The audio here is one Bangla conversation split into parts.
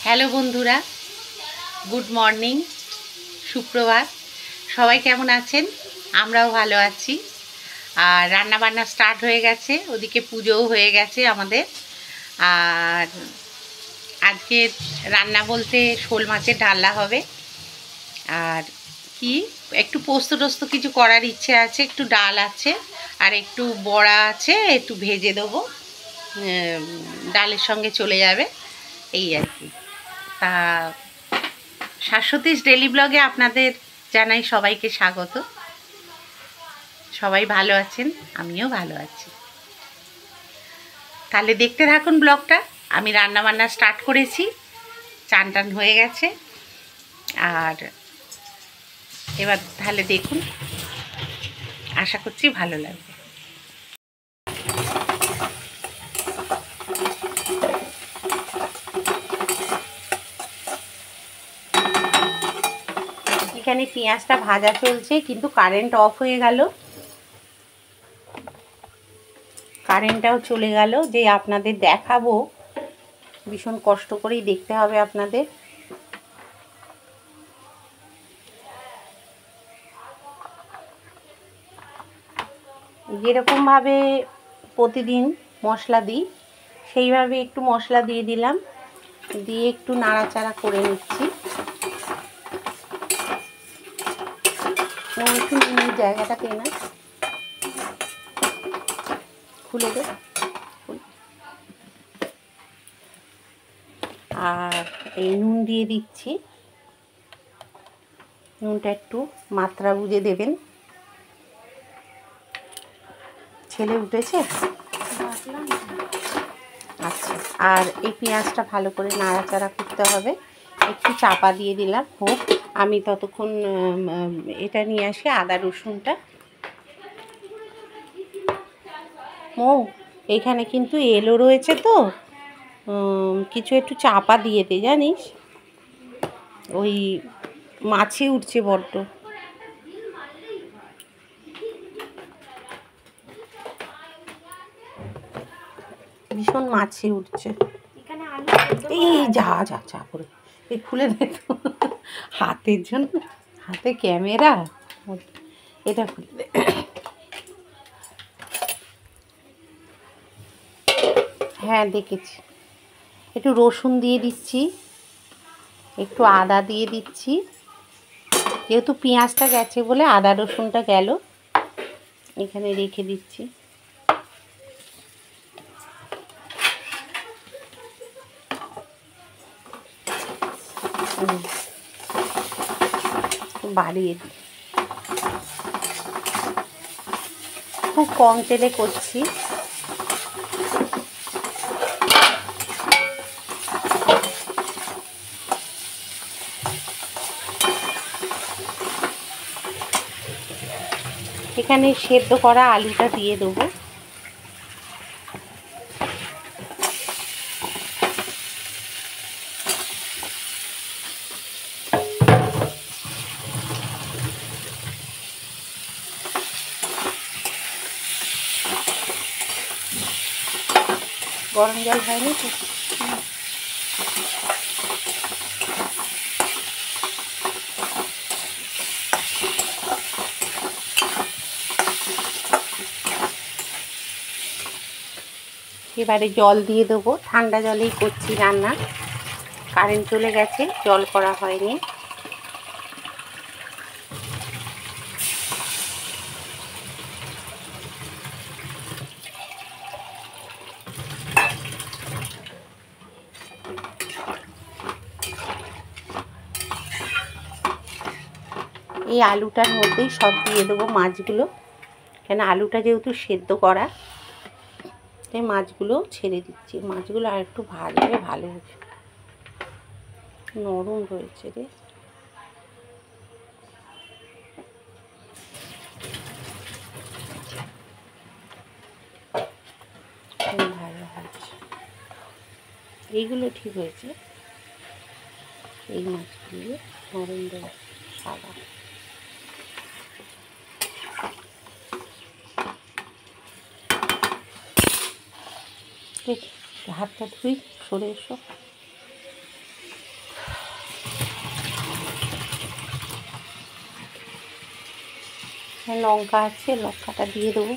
হ্যালো বন্ধুরা, গুড মর্নিং, সুপ্রভাত। সবাই কেমন আছেন? আমরাও ভালো আছি। আর রান্নাবান্না স্টার্ট হয়ে গেছে, ওদিকে পুজোও হয়ে গেছে আমাদের। আর আজকে রান্না বলতে শোল মাছের ডালনা হবে। আর কি একটু পোস্ত টোস্ত কিছু করার ইচ্ছে আছে, একটু ডাল আছে আর একটু বড়া আছে, একটু ভেজে দেবো, ডালের সঙ্গে চলে যাবে, এই আর কি। তা শাশ্বতীশ ডেলি ব্লগে আপনাদের জানাই সবাইকে স্বাগত। সবাই ভালো আছেন, আমিও ভালো আছি। তাহলে দেখতে থাকুন ব্লগটা। আমি রান্না বান্না স্টার্ট করেছি, চান টান হয়ে গেছে। আর এবার তাহলে দেখুন, আশা করছি ভালো লাগবে। এখানে পেঁয়াজটা ভাজা চলছে, কিন্তু কারেন্ট অফ হয়ে গেল। কারেন্টটাও চলে গেল, যে আপনাদের দেখাবো ভীষণ কষ্ট করেই দেখতে হবে আপনাদের। যেরকমভাবে প্রতিদিন মশলা দিই সেইভাবে একটু মশলা দিয়ে দিলাম, দিয়ে একটু নাড়াচাড়া করে নিচ্ছি। একটু নুনের জায়গাটা পেয়ে না, খুলে দে। আর এই নুন দিয়ে দিচ্ছি, নুনটা একটু মাত্রা বুঝে দেবেন। ছেলে উঠেছে? আচ্ছা। আর এই পেঁয়াজটা ভালো করে নাড়াচাড়া করতে হবে। একটু চাপা দিয়ে দিলাম, হোক। আমি ততক্ষণ এটা নিয়ে আসি, আদা রসুনটা। এইখানে কিন্তু এলো রয়েছে, তো কিছু একটু চাপা দিয়ে দে, জানিস, ওই মাছি উঠছে বড্ড। ভীষণ মাছি উঠছে। এই যা যা চা করে এই খুলে দে তো, হাতের জন্য, হাতে ক্যামেরা, এটা খুলে দে। হ্যাঁ দেখেছি। একটু রসুন দিয়ে দিচ্ছি, একটু আদা দিয়ে দিচ্ছি। যেহেতু পেঁয়াজটা গেছে বলে আদা রসুনটা গেল, এখানে রেখে দিচ্ছি। বাড়িয়ে দিই, খুব কম তেলে করছি। এখানে সেদ্ধ করা আলুটা দিয়ে দেবো। গরম জল হয়নি তো? এবারে জল দিয়ে দেবো। ঠান্ডা জলেই করছি রান্না, কারেন্ট চলে গেছে, জল করা হয়নি। এই আলুটার মধ্যেই সব দিয়ে দেবো মাছগুলো, কেন আলুটা যেহেতু সেদ্ধ করা, তাই মাছগুলো ছেড়ে দিচ্ছি। মাছগুলো আর একটু ভাজলে ভালো হবে, নরম রয়েছে রে। ভালো হয়েছে, এইগুলো ঠিক হয়েছে। এই মাছগুলো নরম দেবো, সাদা। হাতটা ধুই, সরে এসো। লঙ্কা আছে, লঙ্কাটা দিয়ে দেবো।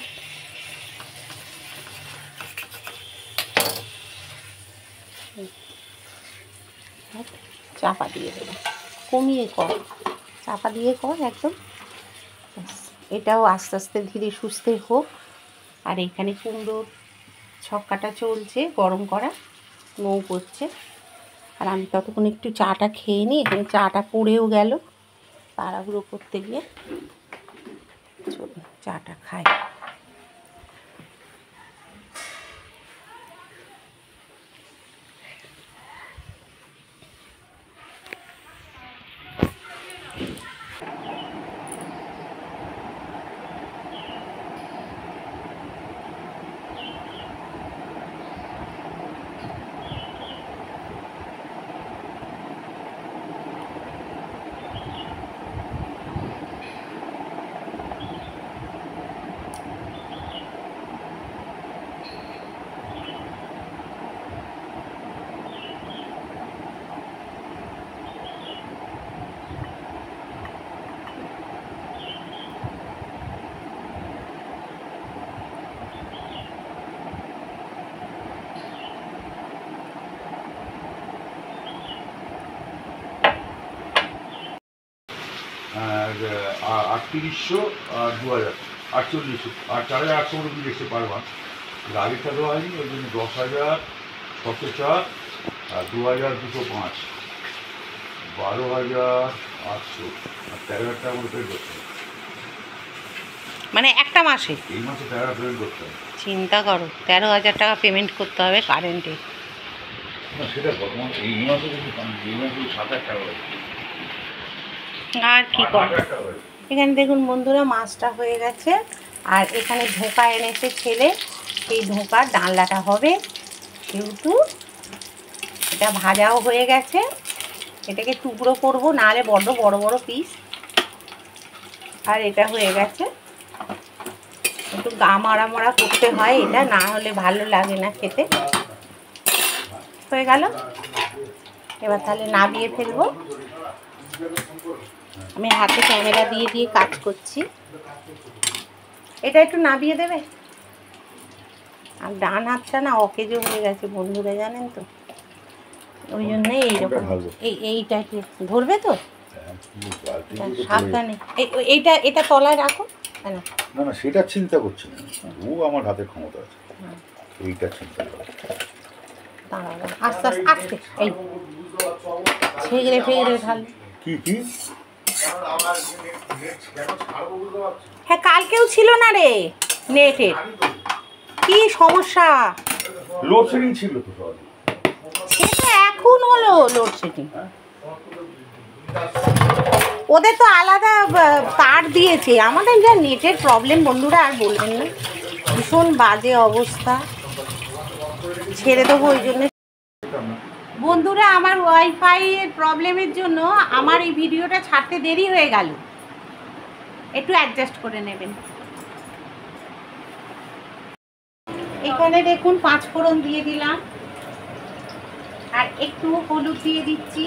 চাপা দিয়ে দেবো, কমিয়ে কর, চাপা দিয়ে কর একদম। এটাও আস্তে আস্তে ধীরে সুস্থে হোক। আর এখানে কুমড়োর ছক্কাটা চলছে, গরম করা নৌ করছে। আর আমি ততক্ষণ একটু চাটা খেয়ে নিই। এখানে চাটা পড়েও গেল তাড়াহুড়ো করতে গিয়ে। চলুন চাটা খাই। আর 3800 আর 2000 4800 আর 4800 মতো দেখতে পারবা। আগেরটা দেওয়া হয়নি, ওই জন্য 10,000 704 আর 2,205 12,800 আর 13,000 টাকা মতো পেমেন্ট করতে হবে। মানে একটা মাসে? এই মাসে 13,000 পেমেন্ট করতে হবে। চিন্তা করো, 13,000 টাকা পেমেন্ট করতে হবে কারেন্টে। না সেটা বর্তমান এই মাসে কিন্তু এই মাসে 7,000 টাকা হয়েছে। আর কি কর। এখানে দেখুন বন্ধুরা, মাছটা হয়ে গেছে। আর এখানে ধোঁকা এনেছে ছেলে, সেই ধোঁকার ডালনাটা হবে। যেহেতু এটা ভাজাও হয়ে গেছে, এটাকে টুকরো করবো, নাহলে বড় বড় বড় পিস। আর এটা হয়ে গেছে, একটু গা মারা মারা করতে হয়, এটা না হলে ভালো লাগে না খেতে। হয়ে গেল, এবার তাহলে নামিয়ে ফেলবো। আমি হাতে ক্যামেরা দিয়ে দিয়ে কাজ করছি। এটা একটু নামিয়ে দেবে। আর ডান হাতটা না অকেজো হয়ে গেছে বন্ধুরা, জানেন তো, ওই জন্যে এইরকম। এইটা কি ধরবে তো? সাবধানে। এইটা এটা তলায় রাখো। না না সেটা চিন্তা করছি না, ও আমার হাতের ক্ষমতা আছে, এইটা চিন্তা করে। দাঁড়াও, আস্তে আস্তে আস্তে। এই ছেগড়ে ফেগড়ে ঢাল। কি কি? হ্যাঁ, কালকেও ছিল না রে নেটের। কি সমস্যা? লোডশেডিং ছিল তো সব। সেটা এখন হলো লোডশেডিং। ওদের তো আলাদা তার দিয়েছে, আমাদের যা নেটের প্রবলেম বন্ধুরা আর বলবেন না, ভীষণ বাজে অবস্থা। ছেড়ে দেবো ওই জন্য। বন্ধুরা, আমার ওয়াইফাই এর প্রবলেমের জন্য আমার এই ভিডিওটা ছাড়তে দেরি হয়ে গেল, একটু অ্যাডজাস্ট করে নেবেন। এখানে দেখুন 5 ফোড়ন দিয়ে দিলাম, আর একটু হলুদ দিয়ে দিচ্ছি,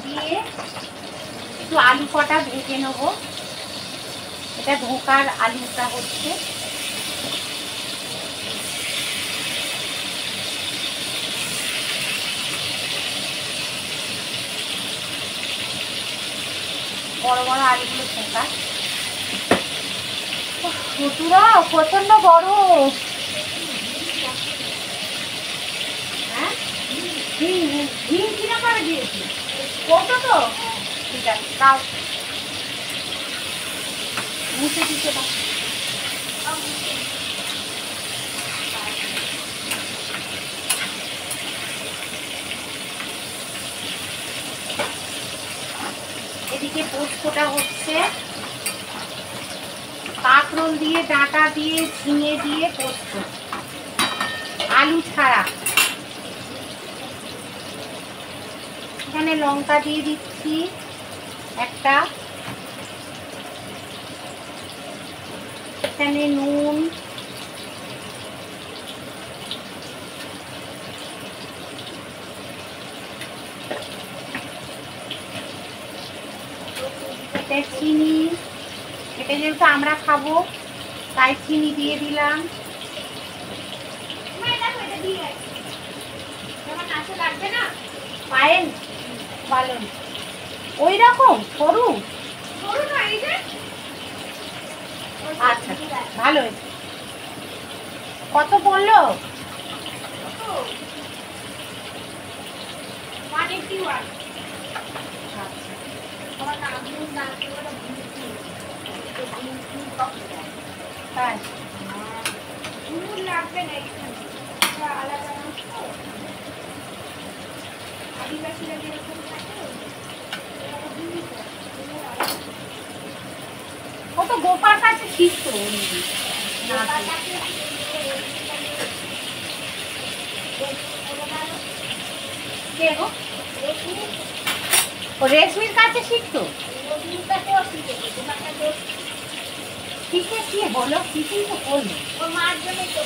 দিয়ে একটু আলু কটা ভেজে নেব। এটা ধোঁকার আলুটা হচ্ছে। বড় বড় আলুগুলো ধোঁকা। প্রচুরা প্রচন্ড বড়। হ্যাঁ, হিং কিনা করে দিয়েছি কত তো। ঠিক আছে, দাও মুছে দিতে দাও। এদিকে পোস্তটা হচ্ছে, কাঁকরোল দিয়ে, ডাঁটা দিয়ে, ঝিঙে দিয়ে পোস্ত, আলু ছাড়া। এখানে লঙ্কা দিয়ে দিচ্ছি একটা, এখানে নুন, এটা চিনি, এটা যেহেতু আমরা খাবো তাই চিনি দিয়ে দিলাম। লাগবে না পায়েল ভালো ওই রকম সরু সরু না এই যে। আচ্ছা ভালো হয়েছে। কত পড়লো? 181। লাগবে না এখানে আলাদা আদিবাসীরা যেরকম থাকে কত গোপার কাছে শিখতো। রেশমির কাছে শিখতো। শিখে কি হলো? কিছুই তো করলো। ওর মার জন্যই তো।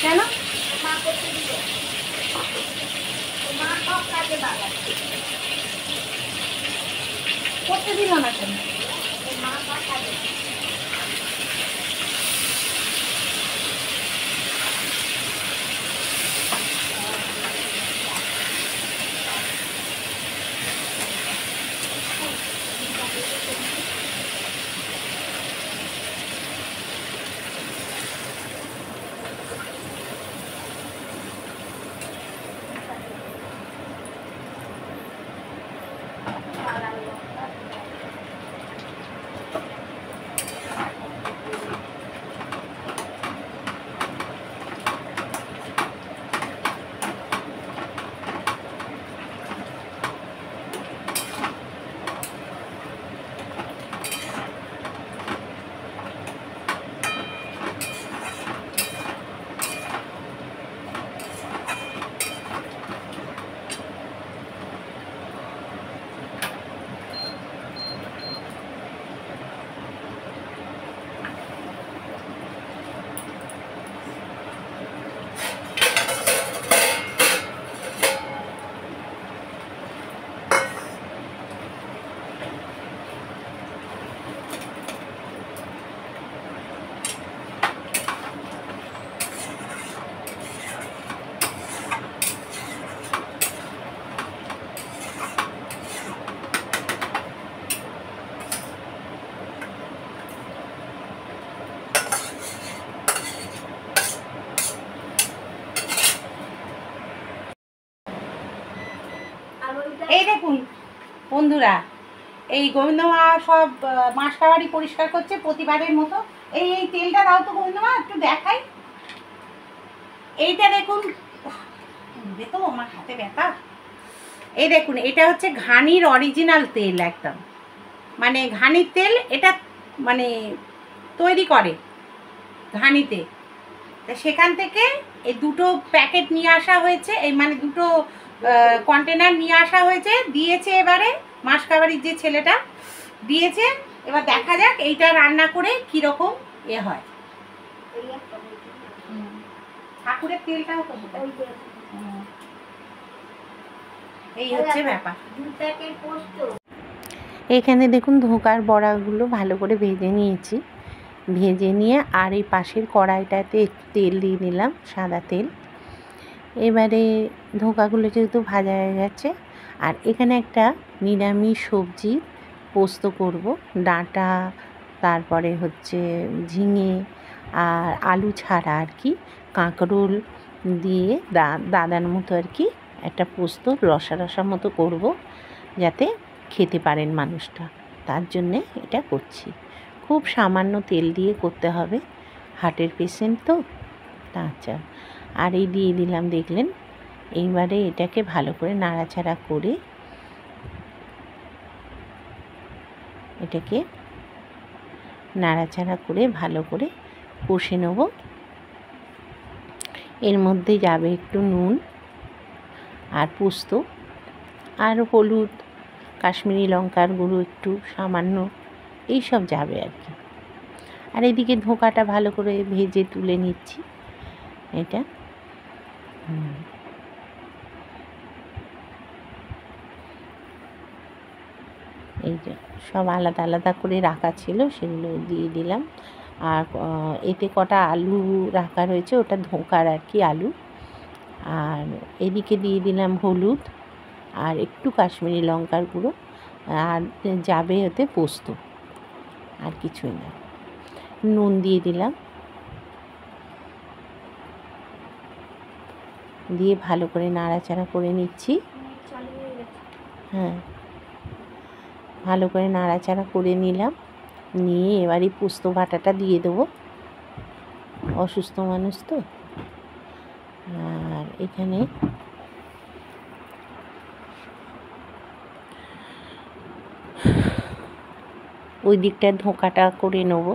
কেন? মা করতে দিল। মা সব কাজে বাগাচ্ছে। করতে দিল না কেন? মা কাজে। এই দেখুন বন্ধুরা, এই গোবিন্দমা সব মাসকাবাড়ি পরিষ্কার করছে প্রতিবারের মতো। এই এই তেলটা দাও তো গোবিন্দমা, একটু দেখাই। এইটা দেখুন, তো আমার হাতে ব্যথা। এই দেখুন, এটা হচ্ছে ঘানির অরিজিনাল তেল, একদম মানে ঘানির তেল। এটা মানে তৈরি করে ঘানিতে। তা সেখান থেকে এই দুটো প্যাকেট নিয়ে আসা হয়েছে, এই মানে দুটো কন্টেনার নিয়ে আসা হয়েছে, দিয়েছে এবারে মাসকাবাড়ির যে ছেলেটা দিয়েছে। এবার দেখা যাক এইটা রান্না করে কীরকম এ হয়। ঠাকুরের তেলটাও তো এই হচ্ছে ব্যাপার। এখানে দেখুন ধোকার বড়াগুলো ভালো করে ভেজে নিয়েছি। ভেজে নিয়ে আর এই পাশের কড়াইটাতে তেল দিয়ে নিলাম, সাদা তেল। এবারে ধোকাগুলো যেহেতু ভাজা হয়ে গেছে, আর এখানে একটা নিরামিষ সবজি পোস্ত করব। ডাঁটা, তারপরে হচ্ছে ঝিঙে আর আলু ছাড়া আর কি, কাঁকরোল দিয়ে দাদার মতো আর কি একটা পোস্ত রসা রসা মতো করব, যাতে খেতে পারেন মানুষটা। তার জন্যে এটা করছি। খুব সামান্য তেল দিয়ে করতে হবে, হার্টের পেশেন্ট তো। আচ্ছা, আর এই দিয়ে দিলাম দেখলেন। এইবারে এটাকে ভালো করে নাড়াচাড়া করে এটাকে নাড়াচাড়া করে ভালো করে কষে নেব। এর মধ্যে যাবে একটু নুন আর পোস্ত আর হলুদ, কাশ্মীরি লঙ্কার গুঁড়ো একটু সামান্য, এইসব যাবে আর কি। আর এদিকে ধোকাটা ভালো করে ভেজে তুলে নিচ্ছি। এটা এই যে সব আলাদা আলাদা করে রাখা ছিল, সেগুলো দিয়ে দিলাম। আর এতে কটা আলু রাখা রয়েছে, ওটা ধোঁকার আর কি আলু। আর এদিকে দিয়ে দিলাম হলুদ আর একটু কাশ্মীরি লঙ্কার গুঁড়ো, আর যাবে ওতে পোস্ত, আর কিছুই না। নুন দিয়ে দিলাম, দিয়ে ভালো করে নাড়াচাড়া করে নিচ্ছি। হ্যাঁ, ভালো করে নাড়াচাড়া করে নিলাম, নিয়ে এবারে পোস্ত বাটাটা দিয়ে দেবো, অসুস্থ মানুষ তো। আর এখানে ওই দিকটায় ধোঁকাটা করে নেবো।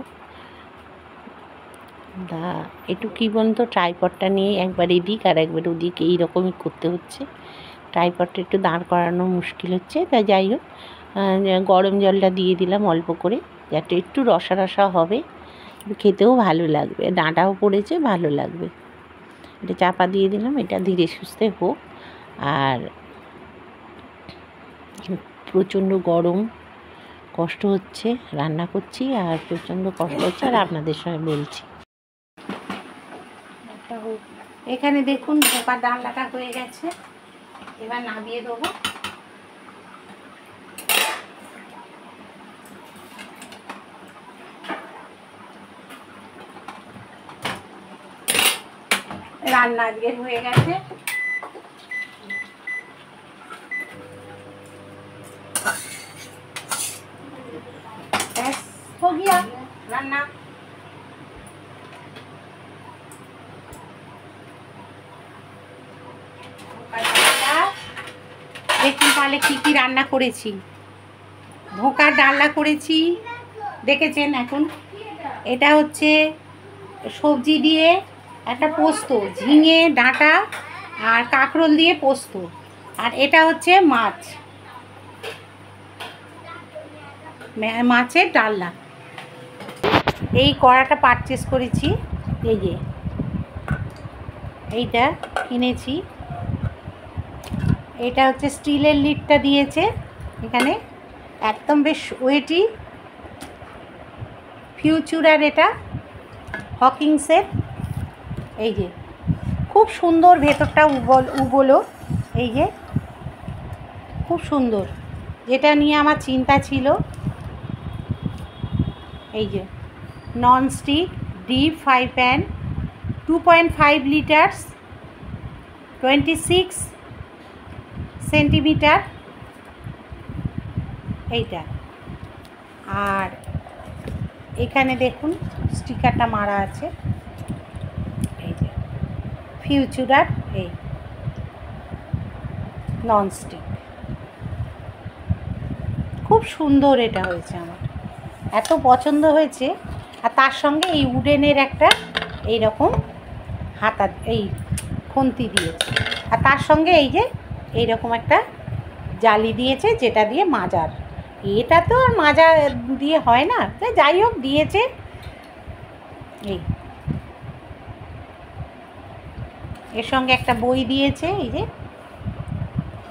একটু কী বলুন তো, ট্রাইপডটা নিয়ে একবার এদিক আর একবার ওদিক এইরকমই করতে হচ্ছে। ট্রাইপডটা একটু দাঁড় করানো মুশকিল হচ্ছে, তাই যাই হোক গরম জলটা দিয়ে দিলাম অল্প করে, যাতে একটু রসা রসা হবে, খেতেও ভালো লাগবে, ডাঁটাও পড়েছে, ভালো লাগবে। এটা চাপা দিয়ে দিলাম, এটা ধীরে সুস্থে হোক। আর প্রচণ্ড গরম, কষ্ট হচ্ছে, রান্না করছি আর প্রচণ্ড কষ্ট হচ্ছে, আর আপনাদের সঙ্গে বলছি। এখানে দেখুন ধোঁকার ডালনাটা হয়ে গেছে, এবার নামিয়ে দেবো। রান্না আজকে হয়ে গেছে। हो गया রান্না। দেখুন তাহলে কি কি রান্না করেছি। ধোঁকার ডালনা করেছি, দেখেছেন। এখন এটা হচ্ছে সবজি দিয়ে একটা পোস্ত, ঝিঙে ডাঁটা আর কাঁকরোল দিয়ে পোস্ত। আর এটা হচ্ছে মাছ, মাছের ডালনা। এই কড়াটা পারচেস করেছি, এই যে এইটা কিনেছি। এটা হচ্ছে স্টিলের লিডটা দিয়েছে এখানে, একদম বেশ ওয়েটি, ফিউচার। এটা হকিংসের, এই যে খুব সুন্দর, ভেতরটা উবলো, এই যে খুব সুন্দর, যেটা নিয়ে আমার চিন্তা ছিল। এই যে nonstick deep fry pan, 2.5 litres, 26 centimetre এইটা। আর এখানে দেখুন স্টিকারটা মারা আছে, এই যে ফিউচার, এই ননস্টিক, খুব সুন্দর এটা হয়েছে, আমার এত পছন্দ হয়েছে। আর তার সঙ্গে এই উডেনের একটা এইরকম হাতা, এই খুন্তি দিয়েছে, আর তার সঙ্গে এই যে এইরকম একটা জালি দিয়েছে, যেটা দিয়ে মাজার। এটা তো আর মাজা দিয়ে হয় না, যাই হোক দিয়েছে। এই এর সঙ্গে একটা বই দিয়েছে, এই যে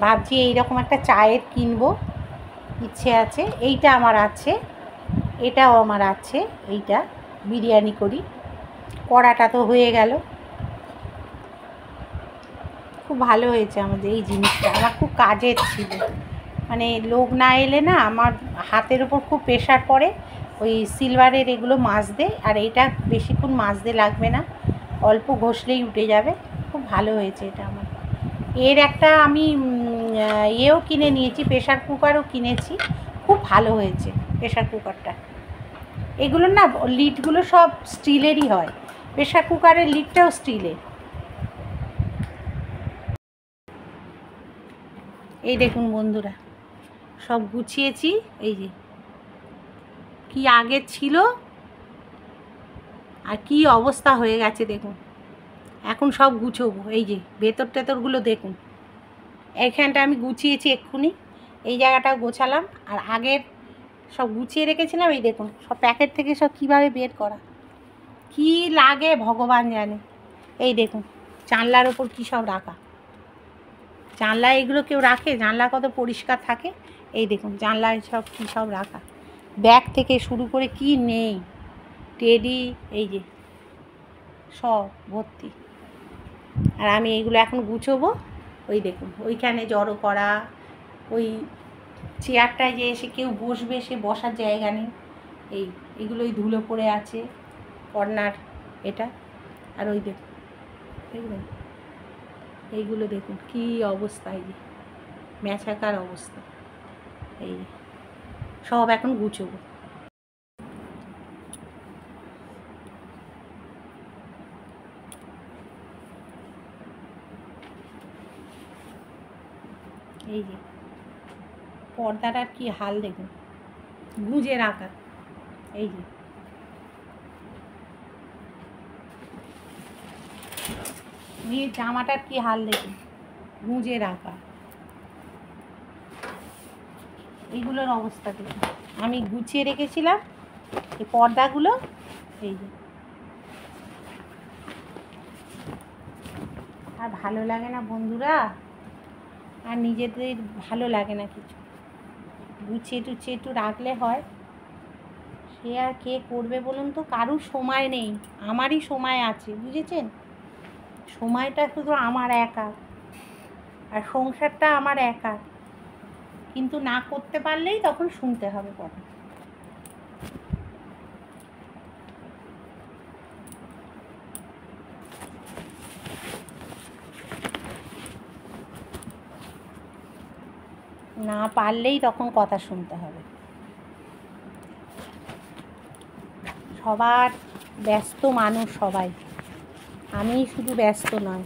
ভাবছি এইরকম একটা চায়ের কিনবো, ইচ্ছে আছে। এইটা আমার আছে, এটাও আমার আছে, এইটা বিরিয়ানি করি। কড়াটা তো হয়ে গেল, খুব ভালো হয়েছে আমাদের এই জিনিসটা, আমার খুব কাজের ছিল। মানে লোক না এলে না, আমার হাতের ওপর খুব প্রেশার পড়ে, ওই সিলভারের এগুলো মাজতে। আর এইটা বেশিক্ষণ মাজতে লাগবে না, অল্প ঘষলেই উঠে যাবে। খুব ভালো হয়েছে এটা আমার। এর একটা আমি এও কিনে নিয়েছি, প্রেশার কুকারও কিনেছি, খুব ভালো হয়েছে প্রেশার কুকারটা। এগুলো না লিডগুলো সব স্টিলেরই হয়, প্রেশার কুকারের লিডটাও স্টিলের। এই দেখুন বন্ধুরা, সব গুছিয়েছি, এই যে কি আগে ছিল আর কি অবস্থা হয়ে গেছে দেখুন। এখন সব গুছোবো, এই যে ভেতর টেতরগুলো দেখুন। এইখানটা আমি গুছিয়েছি এক্ষুনি, এই জায়গাটাও গোছালাম। আর আগের সব গুছিয়ে রেখেছিলাম, এই দেখুন সব প্যাকেট থেকে সব কীভাবে বের করা, কি লাগে ভগবান জানে। এই দেখুন জানলার ওপর কী সব রাখা, জানলা এগুলো কেউ রাখে? জানলা কত পরিষ্কার থাকে, এই দেখুন জানলায় সব কী সব রাখা, ব্যাগ থেকে শুরু করে কি নেই, টেডি, এই যে সব ভর্তি। আর আমি এইগুলো এখন গুছোবো। ওই দেখুন ওইখানে জড়ো করা, ওই চেয়ারটায় যে এসে কেউ বসবে, সে বসার জায়গা নেই। এইগুলোই ধুলো পড়ে আছে, কর্নার এটা। আর ওই দেখুন দেখবেন এইগুলো দেখুন কী অবস্থা, এই যে ম্যাচাকার অবস্থা। এই সব এখন গুছোবো। এই যে পর্দাটার কি হাল দেখুন, গুঁজে রাখা। এই যে মেয়ের জামাটার কি হাল দেখুন, গুঁজে রাখা। এইগুলোর অবস্থা দেখুন, আমি গুছিয়ে রেখেছিলাম এই পর্দাগুলো। এই যে আর ভালো লাগে না বন্ধুরা, আর নিজেদের ভালো লাগে না কিছু, গুছিয়ে টুছিয়ে একটু রাখলে হয়। সে আর কে করবে বলুন তো, কারুর সময় নেই, আমারই সময় আছে, বুঝেছেন? সময়টা শুধু আমার একা, আর সংসারটা আমার একা, কিন্তু না করতে পারলেই তখন শুনতে হবে কথা। না পারলেই তখন কথা শুনতে হবে। সবার ব্যস্ত মানুষ সবাই, আমি শুধু ব্যস্ত নয়।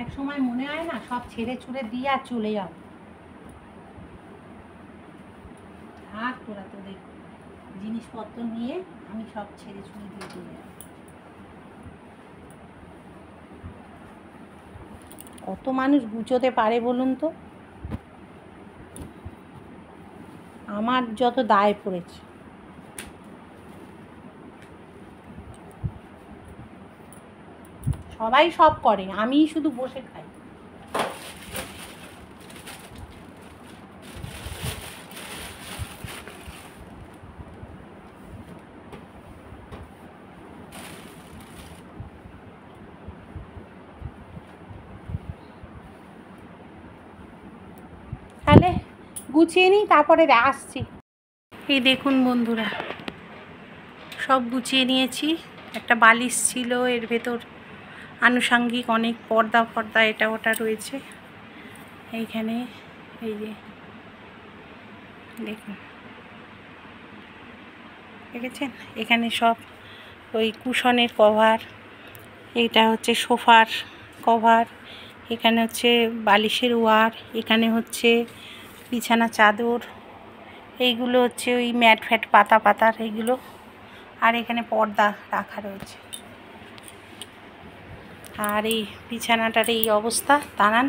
এক সময় মনে হয় না সব ছেড়ে ছুড়ে দিয়ে আর চলে যাও, থাক তোরা তোদের জিনিসপত্র নিয়ে, আমি সব ছেড়ে ছুড়ে দিয়ে চলে যাব। কত মানুষ গুছোতে পারে বলুন তো? আমার যত দায় পড়েছে। সবাই সব করে, আমি শুধু বসে খাই। তাহলে গুছিয়ে নিই, তারপরে আসছি। এই দেখুন বন্ধুরা, সব গুছিয়ে নিয়েছি। একটা বালিশ ছিল, এর ভেতর আনুষাঙ্গিক অনেক পর্দা ফর্দা এটা ওটা রয়েছে এইখানে। এই যে দেখুন, দেখেছেন? এখানে সব ওই কুশনের কভার, এইটা হচ্ছে সোফার কভার, এখানে হচ্ছে বালিশের ওয়ার, এখানে হচ্ছে বিছানা চাদর, এইগুলো হচ্ছে ওই ম্যাট ফ্যাট পাতা পাতার এইগুলো, আর এখানে পর্দা রাখা রয়েছে। আর এই বিছানাটার এই অবস্থা, দাঁড়ান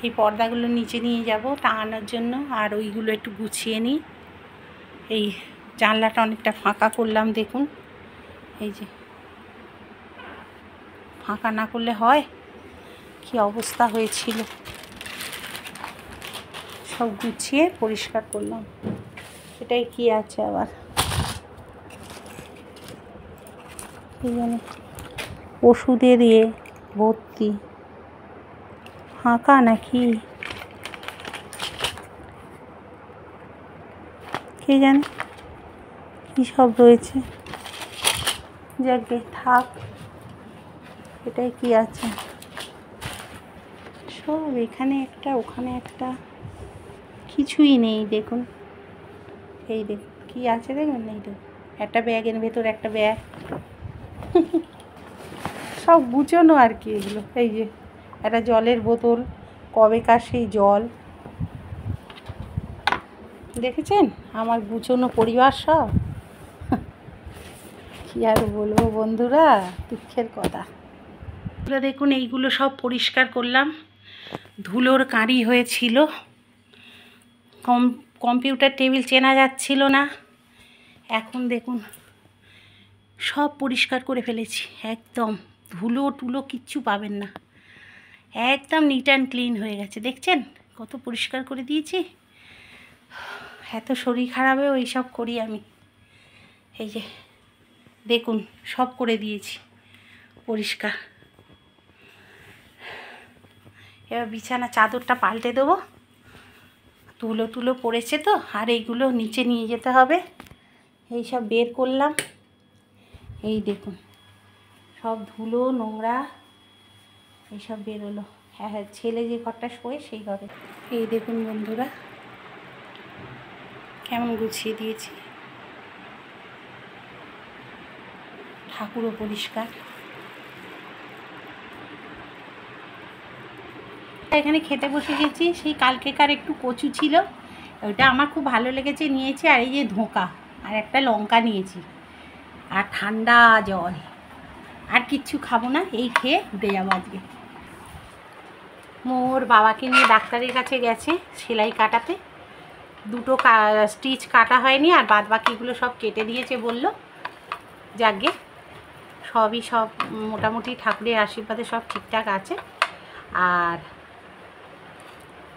এই পর্দাগুলো নিচে নিয়ে যাব টাঙানোর জন্য, আর ওইগুলো একটু গুছিয়ে নিই। এই জানলাটা অনেকটা ফাঁকা করলাম দেখুন, এই যে ফাঁকা না করলে হয়, কি অবস্থা হয়েছিল। সব গুছিয়ে পরিষ্কার করলাম। এটাই কি আছে আবার, কি জানি ওষুধের ইয়ে ভর্তি, ফাঁকা নাকি কে জানে কী সব রয়েছে। যাকে থাক, এটাই কি আছে সব, এখানে একটা ওখানে একটা, কিছুই নেই দেখুন। এই দেখুন কী আছে দেখবেন, এই দেখুন একটা ব্যাগের ভেতর একটা ব্যাগ, সব গুছোনো আর কি এগুলো। এই যে একটা জলের বোতল, কবেকার সেই জল, দেখেছেন আমার গুছোনো পরিবার সব। কী আর বলবো বন্ধুরা, দুঃখের কথা। দেখুন এইগুলো সব পরিষ্কার করলাম, ধুলোর কাঁড়ি হয়েছিল, কম্পিউটার টেবিল চেনা যাচ্ছিল না। এখন দেখুন সব পরিষ্কার করে ফেলেছি, একদম ধুলো টুলো কিচ্ছু পাবেন না, একদম নিট অ্যান্ড ক্লিন হয়ে গেছে। দেখছেন কত পরিষ্কার করে দিয়েছি। এত শরীর খারাপেও এইসব করি আমি। এই যে দেখুন সব করে দিয়েছি পরিষ্কার। এবার বিছানা চাদরটা পাল্টে দেবো, তুলো টুলো পড়েছে তো, আর এইগুলো নিচে নিয়ে যেতে হবে। এই সব বের করলাম, এই দেখুন সব ধুলো নোংরা এইসব বেরোলো। হ্যাঁ হ্যাঁ, ছেলে যে ঘরটা শোয় সেই ঘরে। এই দেখুন বন্ধুরা কেমন গুছিয়ে দিয়েছি, ঠাকুরও পরিষ্কার। এখানে খেতে বসে গেছি, সেই কালকেকার একটু কচু ছিল, ওইটা আমার খুব ভালো লেগেছে, নিয়েছি। আর এই যে ধোঁকা আর একটা লঙ্কা নিয়েছি, আর ঠান্ডা জল। আর কিচ্ছু খাবো না, এই খেয়ে উঠে যাবো আজকে। মোর বাবাকে নিয়ে ডাক্তারের কাছে গেছে সেলাই কাটাতে, দুটো স্টিচ কাটা হয়নি, আর বাদ বাকিগুলো সব কেটে দিয়েছে বলল। যাকে সবই সব মোটামুটি ঠাকুরের আশীর্বাদে সব ঠিকঠাক আছে। আর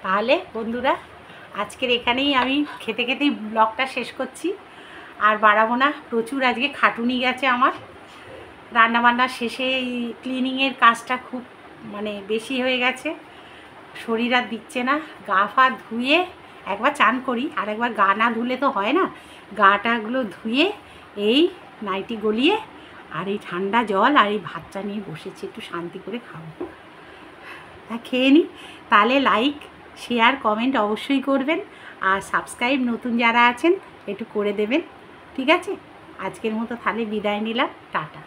তাহলে বন্ধুরা আজকের এখানেই আমি খেতে খেতেই ব্লগটা শেষ করছি, আর বাড়াবো না। প্রচুর আজকে খাটুনি গেছে আমার, রান্নাবান্না শেষে এই ক্লিনিংয়ের কাজটা খুব মানে বেশি হয়ে গেছে, শরীর আর দিচ্ছে না। গা ফা ধুয়ে একবার চান করি, আর একবার গা না ধুলে তো হয় না, গাটাগুলো ধুয়ে এই নাইটি গলিয়ে আর এই ঠান্ডা জল আর এই ভাতটা নিয়ে বসেছি, একটু শান্তি করে খাবো। তা খেয়ে নিই। তাহলে লাইক শেয়ার কমেন্ট অবশ্যই করবেন, আর সাবস্ক্রাইব নতুন যারা আছেন একটু করে দেবেন, ঠিক আছে? আজকের মতো তাহলে বিদায় নিলাম, টাটা।